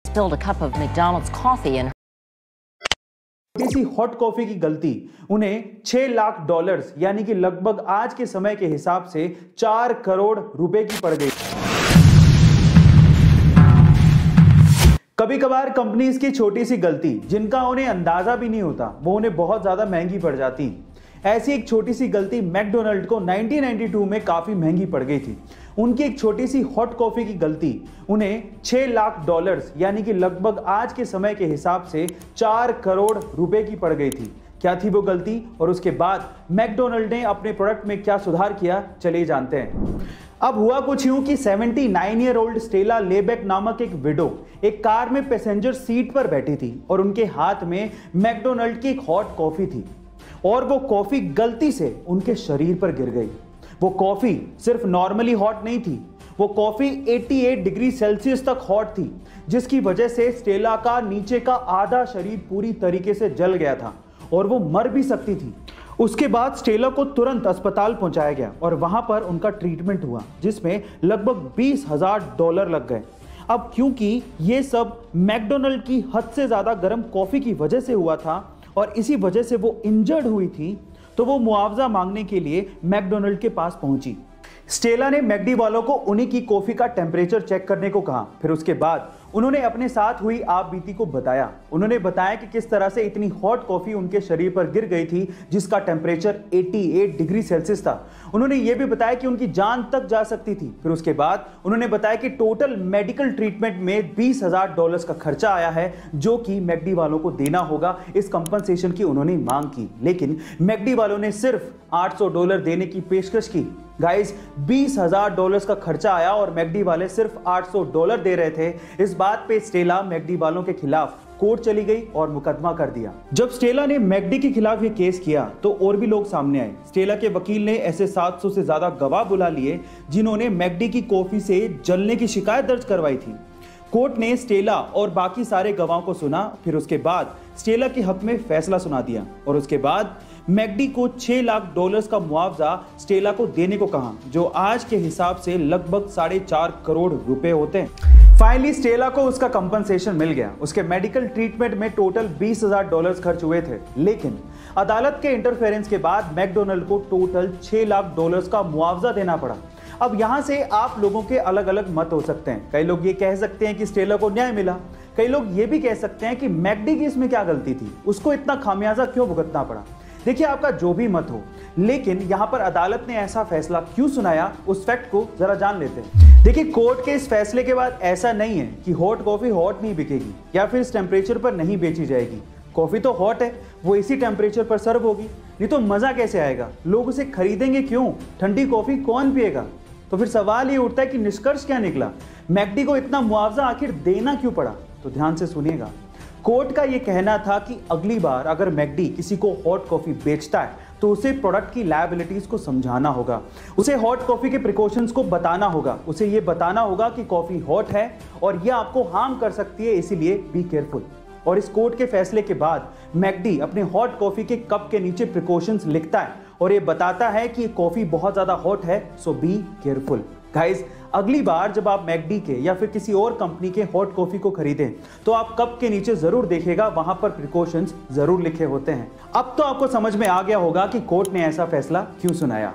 spilled a cup of McDonald's coffee in किसी hot coffee की गलती उन्हें $6 लाख यानी कि लगभग आज के समय के हिसाब से 4 करोड़ रुपए की पड़ गई। कभी कभार कंपनीज की छोटी सी गलती जिनका उन्हें अंदाजा भी नहीं होता वो उन्हें बहुत ज्यादा महंगी पड़ जाती। ऐसी एक छोटी सी गलती मैकडोनल्ड को 1992 में काफी महंगी पड़ गई थी। उनकी एक छोटी सी हॉट कॉफी की गलती उन्हें $6 लाख यानी कि लगभग आज के समय के हिसाब से 4 करोड़ रुपए की पड़ गई थी। क्या थी वो गलती और उसके बाद मैकडोनल्ड ने अपने प्रोडक्ट में क्या सुधार किया, चलिए जानते हैं। अब हुआ कुछ यूं कि 79 ईयर ओल्ड स्टेला लेबेक नामक एक विडो एक कार में पैसेंजर सीट पर बैठी थी और उनके हाथ में मैकडोनल्ड की एक हॉट कॉफी थी और वो कॉफी गलती से उनके शरीर पर गिर गई। वो कॉफी सिर्फ नॉर्मली हॉट नहीं थी, वो कॉफी 88 डिग्री सेल्सियस तक हॉट थी, जिसकी वजह से स्टेला का नीचे का आधा शरीर पूरी तरीके से जल गया था और वो मर भी सकती थी। उसके बाद स्टेला को तुरंत अस्पताल पहुंचाया गया और वहां पर उनका ट्रीटमेंट हुआ जिसमें लगभग $20,000 लग गए। अब क्योंकि ये सब मैकडोनल्ड की हद से ज्यादा गर्म कॉफी की वजह से हुआ था और इसी वजह से वो इंजर्ड हुई थी, तो वो मुआवजा मांगने के लिए मैकडोनल्ड के पास पहुंची। स्टेला ने मैकडी वालों को उन्हीं की कॉफी का टेम्परेचर चेक करने को कहा। फिर उसके बाद उन्होंने अपने साथ हुई आप बीती को बताया। उन्होंने बताया कि किस तरह से इतनी हॉट कॉफी उनके शरीर पर गिर गई थी जिसका टेम्परेचर 88 डिग्री सेल्सियस था। उन्होंने ये भी बताया कि उनकी जान तक जा सकती थी। फिर उसके बाद उन्होंने बताया कि टोटल मेडिकल ट्रीटमेंट में $20,000 का खर्चा आया है जो कि मैकडी वालों को देना होगा। इस कंपनसेशन की उन्होंने मांग की, लेकिन मैकडी वालों ने सिर्फ $800 देने की पेशकश की। गाइस, $20,000 का खर्चा आया और मैकडी वाले सिर्फ $800 दे रहे थे। इस बात पे स्टेला मैकडी वालों के खिलाफ कोर्ट चली गई और मुकदमा कर दिया। जब स्टेला ने मैकडी के खिलाफ ये केस किया तो और भी लोग सामने आए। स्टेला के वकील ने ऐसे 700 से ज्यादा गवाह बुला लिए जिन्होंने मैकडी की कॉफी से जलने की शिकायत दर्ज करवाई थी। कोर्ट ने स्टेला और बाकी सारे गवाहों को सुना। फिर उसके बाद स्टेला के हक में फैसला सुना दिया और उसके बाद मैकडी को $6 लाख का मुआवजा स्टेला को देने को कहा, जो आज के हिसाब से लगभग 4.5 करोड़ रुपए होते हैं। फाइनली स्टेला को उसका कंपनसेशन मिल गया। उसके मेडिकल ट्रीटमेंट में टोटल $20,000 खर्च हुए थे, लेकिन अदालत के इंटरफेरेंस के बाद मैकडोनल्ड को टोटल $6 लाख का मुआवजा देना पड़ा। अब यहां से आप लोगों के अलग अलग मत हो सकते हैं। कई लोग ये कह सकते हैं कि स्टेला को न्याय मिला, कई लोग ये भी कह सकते हैं कि मैकडी की इसमें क्या गलती थी, उसको इतना खामियाजा क्यों भुगतना पड़ा। देखिए, आपका जो भी मत हो, लेकिन यहां पर अदालत ने ऐसा फैसला क्यों सुनाया उस फैक्ट को जरा जान लेते हैं। देखिए, कोर्ट के इस फैसले के बाद ऐसा नहीं है कि हॉट कॉफी हॉट नहीं बिकेगी या फिर इस टेम्परेचर पर नहीं बेची जाएगी। कॉफी तो हॉट है, वो इसी टेम्परेचर पर सर्व होगी, नहीं तो मजा कैसे आएगा, लोग उसे खरीदेंगे क्यों, ठंडी कॉफी कौन पिएगा। तो फिर सवाल ये उठता है कि निष्कर्ष क्या निकला, मैकडी को इतना मुआवजा आखिर देना क्यों पड़ा। तो ध्यान से सुनिएगा। कोर्ट का यह कहना था कि अगली बार अगर मैकडी किसी को हॉट कॉफी बेचता है तो उसे प्रोडक्ट की लायबिलिटीज को समझाना होगा, उसे हॉट कॉफी के प्रिकॉशंस को बताना होगा, उसे यह बताना होगा कि कॉफी हॉट है और यह आपको हार्म कर सकती है, इसीलिए बी केयरफुल। और इस कोर्ट के फैसले के बाद मैकडी अपने हॉट कॉफी के कप के नीचे प्रिकॉशंस लिखता है और ये बताता है कि कॉफी बहुत ज्यादा हॉट है, सो बी केयरफुल। गाइस, अगली बार जब आप मैकडी के या फिर किसी और कंपनी के हॉट कॉफी को खरीदें तो आप कप के नीचे जरूर देखिएगा, वहां पर प्रिकॉशंस जरूर लिखे होते हैं। अब तो आपको समझ में आ गया होगा कि कोर्ट ने ऐसा फैसला क्यों सुनाया।